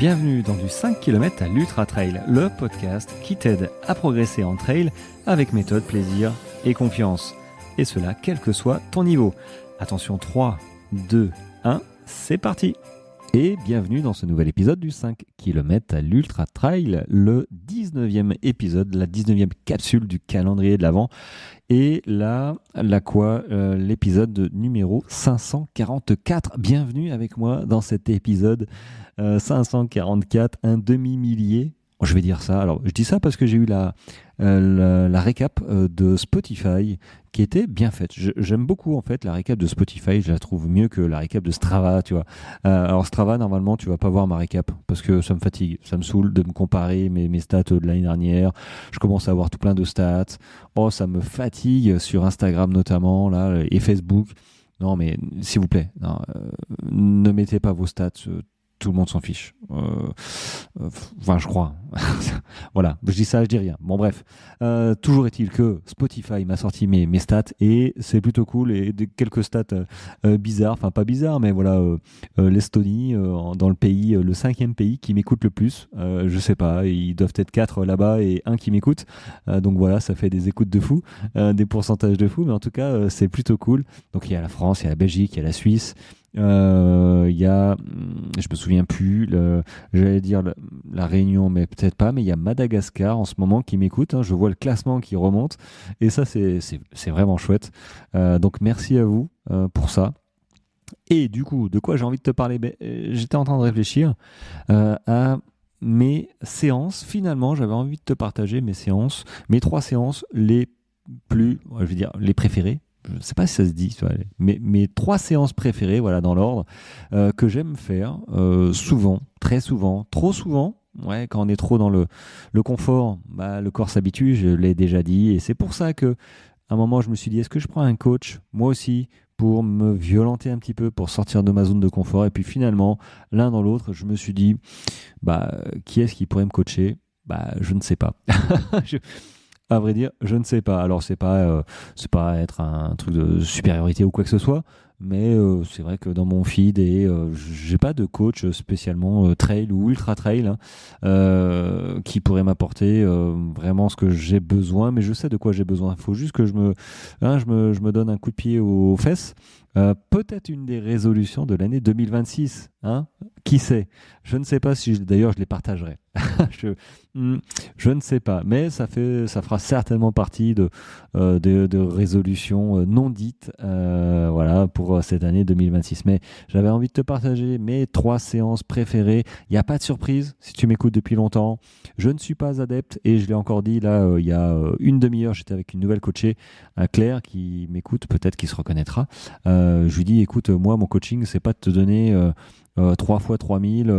bienvenue dans du 5 km à l'Ultra Trail, le podcast qui t'aide à progresser en trail avec méthode, plaisir et confiance. Et cela quel que soit ton niveau. Attention, 3, 2, 1, c'est parti! Et bienvenue dans ce nouvel épisode du 5 km à l'Ultra Trail, le 19e épisode, la 19e capsule du calendrier de l'Avent. Et là, l'épisode numéro 544. Bienvenue avec moi dans cet épisode 544, un demi-millier. Je vais dire ça. Alors, je dis ça parce que j'ai eu la récap de Spotify qui était bien faite. J'aime beaucoup en fait la récap de Spotify. Je la trouve mieux que la récap de Strava, tu vois. Alors Strava, normalement, tu vas pas voir ma récap parce que ça me fatigue, ça me saoule de me comparer mes stats de l'année dernière. Je commence à avoir tout plein de stats. Oh, ça me fatigue sur Instagram notamment là et Facebook. Non, mais s'il vous plaît, ne mettez pas vos stats. Tout le monde s'en fiche. Enfin, je crois. Voilà, je dis ça, je dis rien. Bon, bref. Toujours est-il que Spotify m'a sorti mes stats et c'est plutôt cool. Et quelques stats bizarres, enfin pas bizarres, mais voilà, l'Estonie, dans le pays, le 5e pays qui m'écoute le plus. Je sais pas, ils doivent être 4 là-bas et 1 qui m'écoute. Donc voilà, ça fait des écoutes de fou, des pourcentages de fou, mais en tout cas, c'est plutôt cool. Donc il y a la France, il y a la Belgique, il y a la Suisse. Il y a, je me souviens plus, j'allais dire la Réunion, mais peut-être pas, mais il y a Madagascar en ce moment qui m'écoute, hein, je vois le classement qui remonte et ça c'est vraiment chouette, donc merci à vous pour ça. Et du coup, de quoi j'ai envie de te parler? J'étais en train de réfléchir à mes séances. Finalement, j'avais envie de te partager mes 3 séances les préférées. Je ne sais pas si ça se dit, mes 3 séances préférées, voilà, dans l'ordre, que j'aime faire souvent, très souvent, trop souvent. Ouais, quand on est trop dans le confort, le corps s'habitue, je l'ai déjà dit. Et c'est pour ça qu'à un moment, je me suis dit, est-ce que je prends un coach, moi aussi, pour me violenter un petit peu, pour sortir de ma zone de confort. Et puis finalement, l'un dans l'autre, je me suis dit, qui est-ce qui pourrait me coacher? Je ne sais pas. À vrai dire, je ne sais pas. Alors, c'est pas être un truc de supériorité ou quoi que ce soit, mais c'est vrai que dans mon feed, j'ai pas de coach spécialement trail ou ultra trail qui pourrait m'apporter vraiment ce que j'ai besoin, mais je sais de quoi j'ai besoin. Il faut juste que je me donne un coup de pied aux fesses. Peut-être une des résolutions de l'année 2026, hein? Qui sait? Je ne sais pas si d'ailleurs je les partagerai. Je ne sais pas, mais ça fera certainement partie de résolutions non dites, voilà, pour cette année 2026. Mais j'avais envie de te partager mes 3 séances préférées. Il n'y a pas de surprise si tu m'écoutes depuis longtemps. Je ne suis pas adepte et je l'ai encore dit là, il y a une demi-heure, j'étais avec une nouvelle coachée, Claire, qui m'écoute, peut-être qui se reconnaîtra. Je lui dis, écoute, moi, mon coaching, c'est pas de te donner 3 fois 3000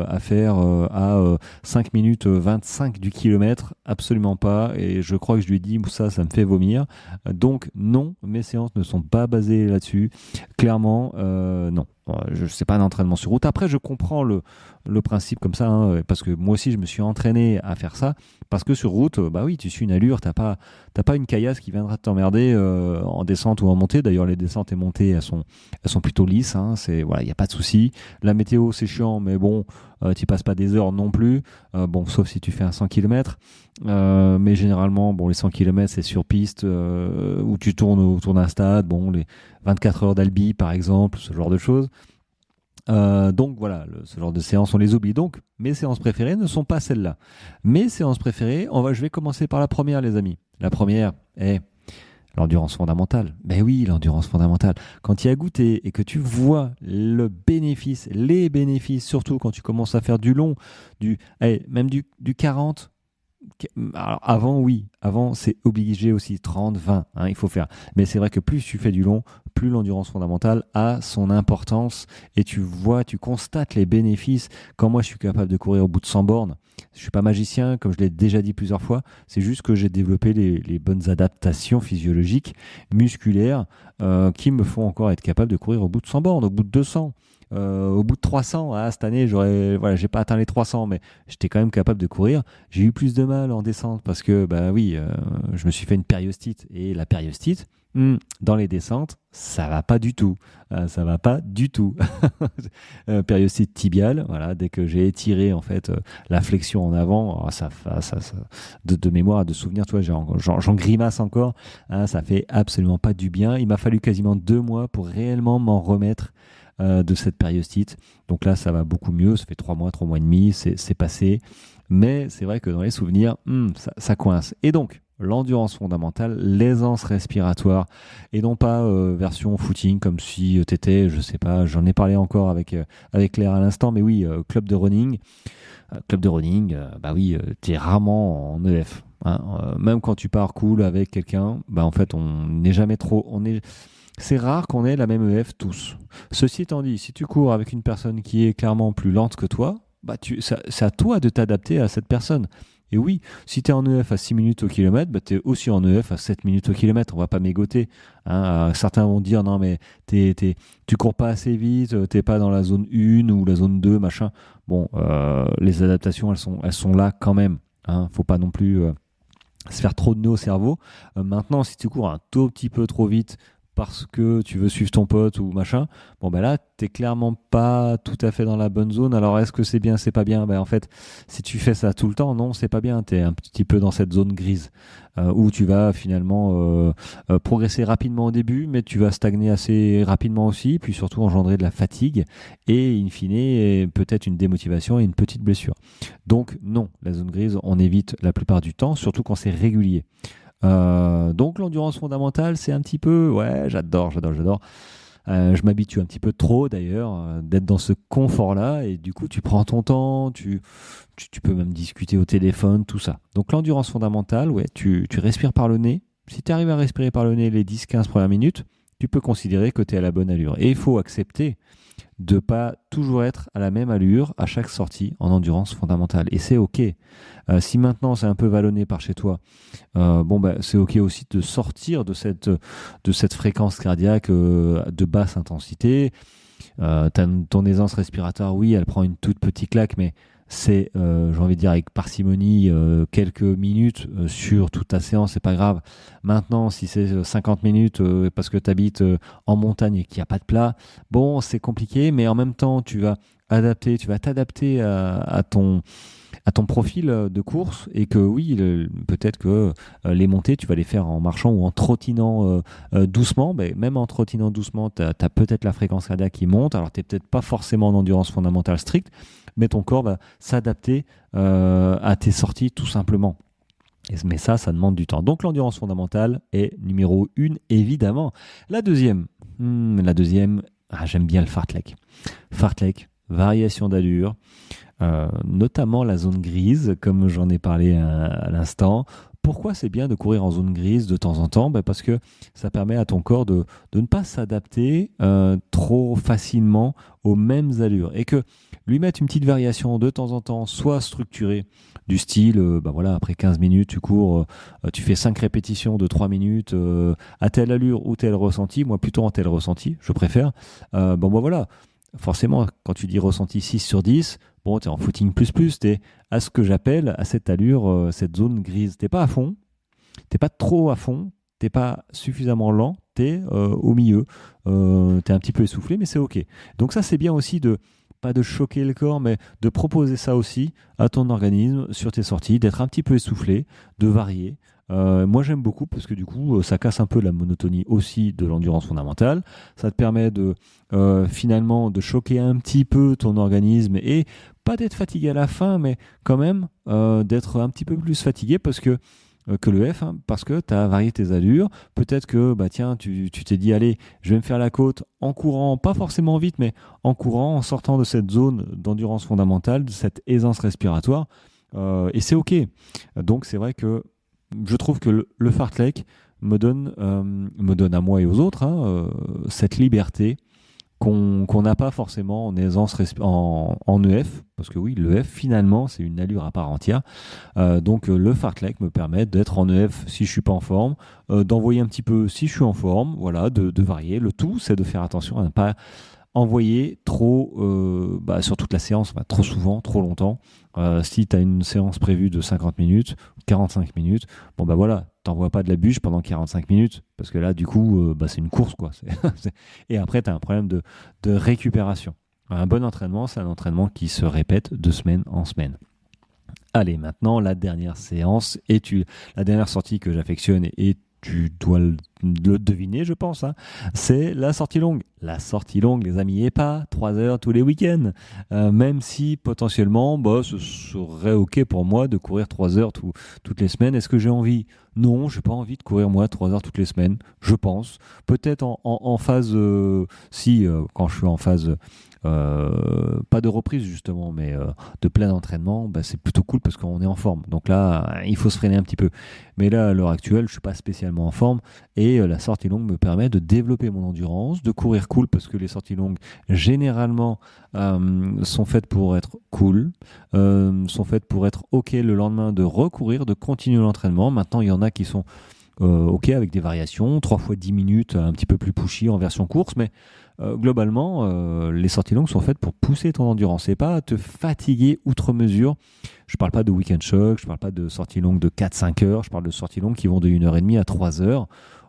à faire à 5 minutes 25 du kilomètre, absolument pas. Et je crois que je lui ai dit, ça me fait vomir. Donc non, mes séances ne sont pas basées là-dessus. Clairement, non. Je sais pas d'entraînement sur route. Après, je comprends le principe comme ça, hein, parce que moi aussi, je me suis entraîné à faire ça. Parce que sur route, oui, tu suis une allure, t'as pas une caillasse qui viendra t'emmerder en descente ou en montée. D'ailleurs, les descentes et montées, elles sont plutôt lisses. Hein, il n'y a pas de souci. La météo, c'est chiant, mais bon, tu passes pas des heures non plus. Sauf si tu fais un 100 km. Mais généralement, les 100 km, c'est sur piste où tu tournes autour d'un stade. Les 24 heures d'Albi, par exemple, ce genre de choses. Donc voilà, ce genre de séances, on les oublie. Donc, mes séances préférées ne sont pas celles-là. Mes séances préférées, je vais commencer par la première, les amis. La première est l'endurance fondamentale. Ben oui, l'endurance fondamentale. Quand tu y as goûté et que tu vois les bénéfices, surtout quand tu commences à faire du long, même du 40. Alors avant c'est obligé aussi 30, 20, hein, il faut faire. Mais c'est vrai que plus tu fais du long, plus l'endurance fondamentale a son importance et tu constates les bénéfices. Quand moi je suis capable de courir au bout de 100 bornes, je suis pas magicien, comme je l'ai déjà dit plusieurs fois, c'est juste que j'ai développé les bonnes adaptations physiologiques, musculaires, qui me font encore être capable de courir au bout de 100 bornes, au bout de 200. au bout de 300, cette année, j'ai pas atteint les 300, mais j'étais quand même capable de courir. J'ai eu plus de mal en descente parce que, je me suis fait une périostite. Et la périostite, dans les descentes, ça va pas du tout. Ça va pas du tout. Périostite tibiale, voilà, dès que j'ai étiré en fait la flexion en avant, de mémoire, de souvenir, tu vois, j'en grimace encore. Ça fait absolument pas du bien. Il m'a fallu quasiment 2 mois pour réellement m'en remettre de cette périostite. Donc là, ça va beaucoup mieux. Ça fait 3 mois et demi, c'est passé. Mais c'est vrai que dans les souvenirs, ça coince. Et donc, l'endurance fondamentale, l'aisance respiratoire, et non pas version footing comme si t'étais, je sais pas, j'en ai parlé encore avec Claire à l'instant, mais oui, club de running. Club de running, t'es rarement en EF. Même quand tu pars cool avec quelqu'un, en fait, on n'est jamais trop... C'est rare qu'on ait la même EF tous. Ceci étant dit, si tu cours avec une personne qui est clairement plus lente que toi, c'est à toi de t'adapter à cette personne. Et oui, si tu es en EF à 6 minutes au kilomètre, tu es aussi en EF à 7 minutes au kilomètre. On va pas mégoter. Certains vont dire non, mais tu cours pas assez vite, t'es pas dans la zone 1 ou la zone 2, machin. Bon, les adaptations, elles sont là quand même. Faut pas non plus se faire trop de nœuds au cerveau. Maintenant, si tu cours un tout petit peu trop vite parce que tu veux suivre ton pote ou machin, là, t'es clairement pas tout à fait dans la bonne zone. Alors, est-ce que c'est bien, c'est pas bien? En fait, si tu fais ça tout le temps, non, c'est pas bien. T'es un petit peu dans cette zone grise où tu vas finalement progresser rapidement au début, mais tu vas stagner assez rapidement aussi, puis surtout engendrer de la fatigue et, in fine, peut-être une démotivation et une petite blessure. Donc, non, la zone grise, on évite la plupart du temps, surtout quand c'est régulier. Donc l'endurance fondamentale, c'est un petit peu, ouais, j'adore. Je m'habitue un petit peu trop d'ailleurs d'être dans ce confort-là et du coup tu prends ton temps, tu peux même discuter au téléphone, tout ça. Donc l'endurance fondamentale, ouais, tu respires par le nez. Si tu arrives à respirer par le nez les 10-15 premières minutes, tu peux considérer que tu es à la bonne allure. Et il faut accepter de pas toujours être à la même allure à chaque sortie en endurance fondamentale. Et c'est OK. Si maintenant c'est un peu vallonné par chez toi, c'est OK aussi de sortir de cette fréquence cardiaque de basse intensité. Ton aisance respiratoire, oui, elle prend une toute petite claque, mais c'est, j'ai envie de dire avec parcimonie, quelques minutes sur toute ta séance, c'est pas grave. Maintenant, si c'est 50 minutes parce que tu habites en montagne et qu'il n'y a pas de plat, c'est compliqué, mais en même temps, tu vas t'adapter à ton profil de course et que oui, peut-être que les montées, tu vas les faire en marchant ou en trottinant doucement. Même en trottinant doucement, tu as peut-être la fréquence cardiaque qui monte. Alors, tu n'es peut-être pas forcément en endurance fondamentale stricte, mais ton corps va s'adapter à tes sorties tout simplement. Mais ça demande du temps. Donc, l'endurance fondamentale est numéro 1, évidemment. La deuxième, j'aime bien le fartlek. Fartlek, variation d'allure. Notamment la zone grise, comme j'en ai parlé à l'instant. Pourquoi c'est bien de courir en zone grise de temps en temps? Parce que ça permet à ton corps de ne pas s'adapter trop facilement aux mêmes allures et que lui mettre une petite variation de temps en temps, soit structurée, du style, après 15 minutes, tu cours, tu fais 5 répétitions de 3 minutes à telle allure ou tel ressenti, moi plutôt en tel ressenti, je préfère. Forcément, quand tu dis ressenti 6 sur 10, tu es en footing plus, tu es à ce que j'appelle, à cette allure, cette zone grise. Tu n'es pas à fond, tu n'es pas trop à fond, tu n'es pas suffisamment lent, tu es au milieu. Tu es un petit peu essoufflé, mais c'est OK. Donc ça, c'est bien aussi pas de choquer le corps, mais de proposer ça aussi à ton organisme sur tes sorties, d'être un petit peu essoufflé, de varier. Moi j'aime beaucoup parce que du coup ça casse un peu la monotonie aussi de l'endurance fondamentale. Ça te permet de finalement de choquer un petit peu ton organisme et pas d'être fatigué à la fin, mais quand même d'être un petit peu plus fatigué parce que le F, parce que tu as varié tes allures. Peut-être que tu t'es dit allez, je vais me faire la côte en courant, pas forcément vite, mais en courant, en sortant de cette zone d'endurance fondamentale, de cette aisance respiratoire, et c'est OK. Donc c'est vrai que je trouve que le fartlek me donne à moi et aux autres cette liberté qu'on n'a pas forcément en aisance en EF, parce que oui, l'EF finalement c'est une allure à part entière. Donc le fartlek me permet d'être en EF si je suis pas en forme, d'envoyer un petit peu si je suis en forme, voilà, de varier. Le tout c'est de faire attention à ne pas envoyer trop sur toute la séance, trop souvent, trop longtemps. Si tu as une séance prévue de 50 minutes, 45 minutes, t'envoies pas de la bûche pendant 45 minutes, parce que là, du coup, c'est une course, quoi. Et après, tu as un problème de récupération. Un bon entraînement, c'est un entraînement qui se répète de semaine en semaine. Allez, maintenant, la dernière séance, la dernière sortie que j'affectionne, et tu dois le deviner, je pense, hein, c'est la sortie longue. La sortie longue, les amis, et pas 3 heures tous les week-ends. Même si potentiellement, ce serait OK pour moi de courir 3 heures toutes les semaines. Est-ce que j'ai envie ? Non, j'ai pas envie de courir moi 3 heures toutes les semaines, je pense. Peut-être en phase, quand je suis en phase, pas de reprise justement, mais de plein entraînement, c'est plutôt cool parce qu'on est en forme. Donc là, il faut se freiner un petit peu. Mais là, à l'heure actuelle, je suis pas spécialement en forme et la sortie longue me permet de développer mon endurance, de courir cool parce que les sorties longues, généralement, sont faites pour être cool, sont faites pour être OK le lendemain, de recourir, de continuer l'entraînement. Maintenant, il y en a qui sont OK avec des variations, 3 fois 10 minutes, un petit peu plus pushy en version course, mais globalement, les sorties longues sont faites pour pousser ton endurance et pas te fatiguer outre mesure. Je parle pas de week-end shock, je parle pas de sorties longues de 4-5 heures, je parle de sorties longues qui vont de 1h30 à 3 heures.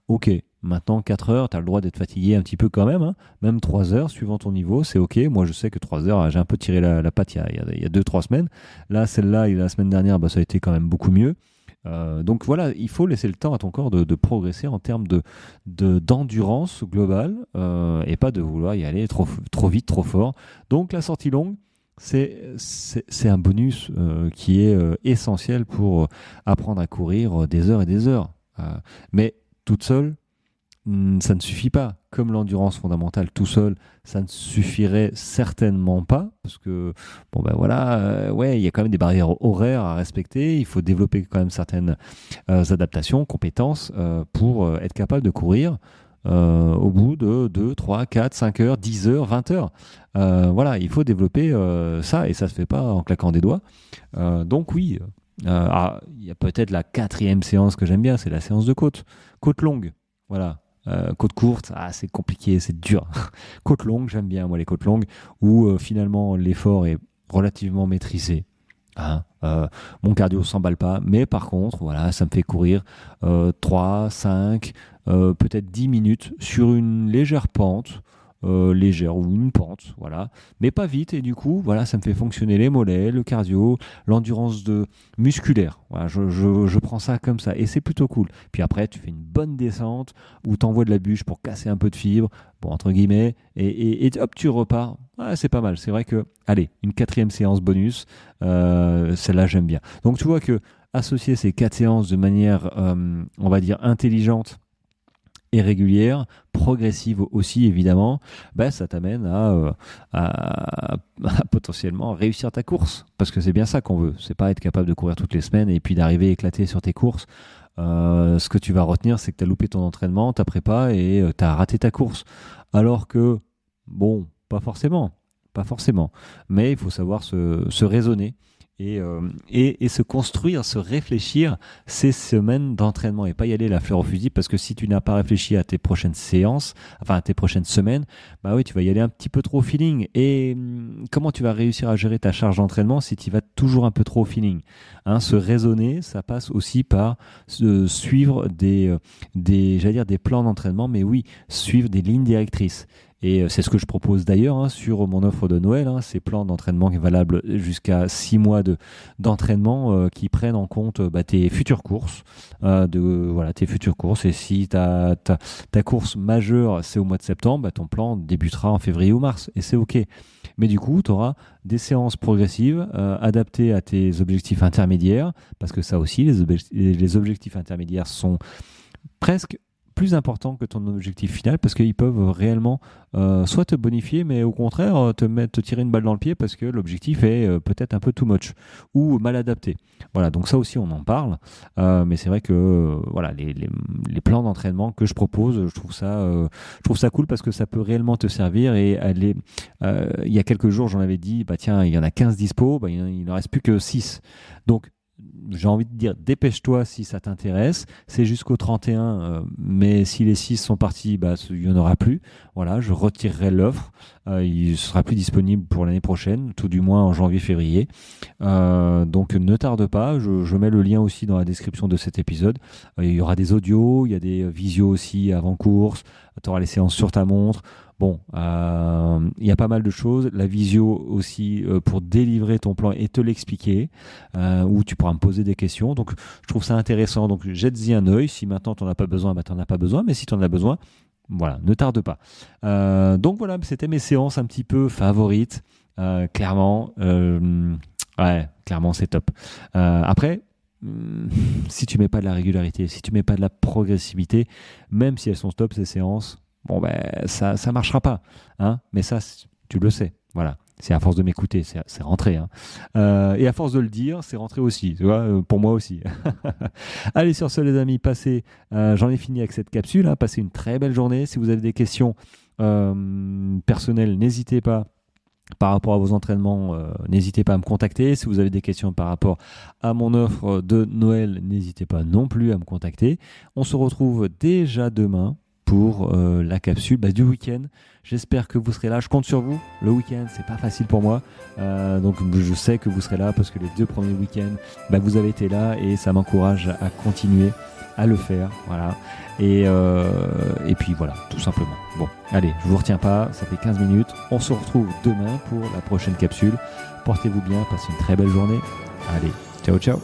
OK, maintenant 4 heures, tu as le droit d'être fatigué un petit peu quand même, hein. Même 3 heures, suivant ton niveau, c'est OK. Moi, je sais que 3 heures, j'ai un peu tiré la patte il y a 2-3 semaines. Là, celle-là, la semaine dernière, ça a été quand même beaucoup mieux. Donc voilà, il faut laisser le temps à ton corps de progresser en termes d'endurance globale et pas de vouloir y aller trop vite, trop fort. Donc la sortie longue, c'est un bonus qui est essentiel pour apprendre à courir des heures et des heures. Mais toute seule, ça ne suffit pas. Comme l'endurance fondamentale tout seul, ça ne suffirait certainement pas, parce que il y a quand même des barrières horaires à respecter. Il faut développer quand même certaines adaptations, compétences pour être capable de courir au bout de 2, 3, 4, 5 heures, 10 heures, 20 heures. Il faut développer ça, et ça se fait pas en claquant des doigts. Donc oui, il y a peut-être la 4e séance que j'aime bien, c'est la séance de côte longue. Voilà. Côte courte, c'est compliqué, c'est dur. Côte longue, j'aime bien moi les côtes longues où finalement l'effort est relativement maîtrisé. Mon cardio s'emballe pas, mais par contre, ça me fait courir 3, 5, peut-être 10 minutes sur une légère pente, légère ou une pente, mais pas vite, et du coup, ça me fait fonctionner les mollets, le cardio, l'endurance musculaire. Je prends ça comme ça, et c'est plutôt cool. Puis après, tu fais une bonne descente où tu envoies de la bûche pour casser un peu de fibre, entre guillemets, et hop, tu repars. C'est pas mal. C'est vrai que, allez, une 4e séance bonus, celle-là, j'aime bien. Donc, tu vois que associer ces 4 séances de manière, on va dire, intelligente et régulière, progressive aussi évidemment, ça t'amène à potentiellement réussir ta course, parce que c'est bien ça qu'on veut. C'est pas être capable de courir toutes les semaines et puis d'arriver éclaté sur tes courses. Ce que tu vas retenir, c'est que tu as loupé ton entraînement, ta prépa, et tu as raté ta course. Alors que, pas forcément, mais il faut savoir se raisonner et se construire, se réfléchir ces semaines d'entraînement, et pas y aller la fleur au fusil, parce que si tu n'as pas réfléchi à tes prochaines séances, à tes prochaines semaines, tu vas y aller un petit peu trop au feeling. Et comment tu vas réussir à gérer ta charge d'entraînement si tu vas toujours un peu trop au feeling, se raisonner, ça passe aussi par suivre des plans d'entraînement, mais oui, suivre des lignes directrices. Et c'est ce que je propose d'ailleurs sur mon offre de Noël, ces plans d'entraînement valables jusqu'à 6 mois d'entraînement qui prennent en compte tes futures courses. Tes futures courses. Et si ta course majeure, c'est au mois de septembre, ton plan débutera en février ou mars. Et c'est OK. Mais du coup, tu auras des séances progressives adaptées à tes objectifs intermédiaires, parce que ça aussi, les objectifs intermédiaires sont presque plus important que ton objectif final, parce qu'ils peuvent réellement soit te bonifier, mais au contraire te tirer une balle dans le pied parce que l'objectif est peut-être un peu too much ou mal adapté. Donc ça aussi on en parle, mais c'est vrai que les plans d'entraînement que je propose, je trouve ça cool, parce que ça peut réellement te servir. Et il y a quelques jours j'en avais dit, tiens, il y en a 15 dispo, il n'en reste plus que 6. Donc j'ai envie de dire, dépêche-toi si ça t'intéresse. C'est jusqu'au 31, mais si les 6 sont partis, il n'y en aura plus. Voilà, je retirerai l'offre. Il ne sera plus disponible pour l'année prochaine, tout du moins en janvier-février. Donc ne tarde pas, je mets le lien aussi dans la description de cet épisode. Il y aura des audios, il y a des visios aussi avant course, tu auras les séances sur ta montre. Bon, il y a pas mal de choses. La visio aussi pour délivrer ton plan et te l'expliquer, où tu pourras me poser des questions. Donc, je trouve ça intéressant. Donc, jette-y un œil. Si maintenant, tu n'en as pas besoin, tu n'en as pas besoin. Mais si tu en as besoin, voilà, ne tarde pas. Donc, voilà, c'était mes séances un petit peu favorites. Clairement, clairement, c'est top. Après, si tu mets pas de la régularité, si tu mets pas de la progressivité, même si elles sont top, ces séances, ça marchera pas, hein. Mais ça, tu le sais, voilà. C'est à force de m'écouter, c'est rentré, hein. Et à force de le dire, c'est rentré aussi, tu vois, pour moi aussi. Allez, sur ce, les amis, passez. J'en ai fini avec cette capsule, hein. Passez une très belle journée. Si vous avez des questions personnelles, n'hésitez pas. Par rapport à vos entraînements, n'hésitez pas à me contacter. Si vous avez des questions par rapport à mon offre de Noël, n'hésitez pas non plus à me contacter. On se retrouve déjà demain pour la capsule du week-end. J'espère que vous serez là. Je compte sur vous. Le week-end, c'est pas facile pour moi. Donc je sais que vous serez là parce que les 2 premiers week-ends, vous avez été là et ça m'encourage à continuer à le faire. Voilà. Et puis voilà, tout simplement. Bon, allez, je vous retiens pas. Ça fait 15 minutes. On se retrouve demain pour la prochaine capsule. Portez-vous bien. Passez une très belle journée. Allez, ciao, ciao.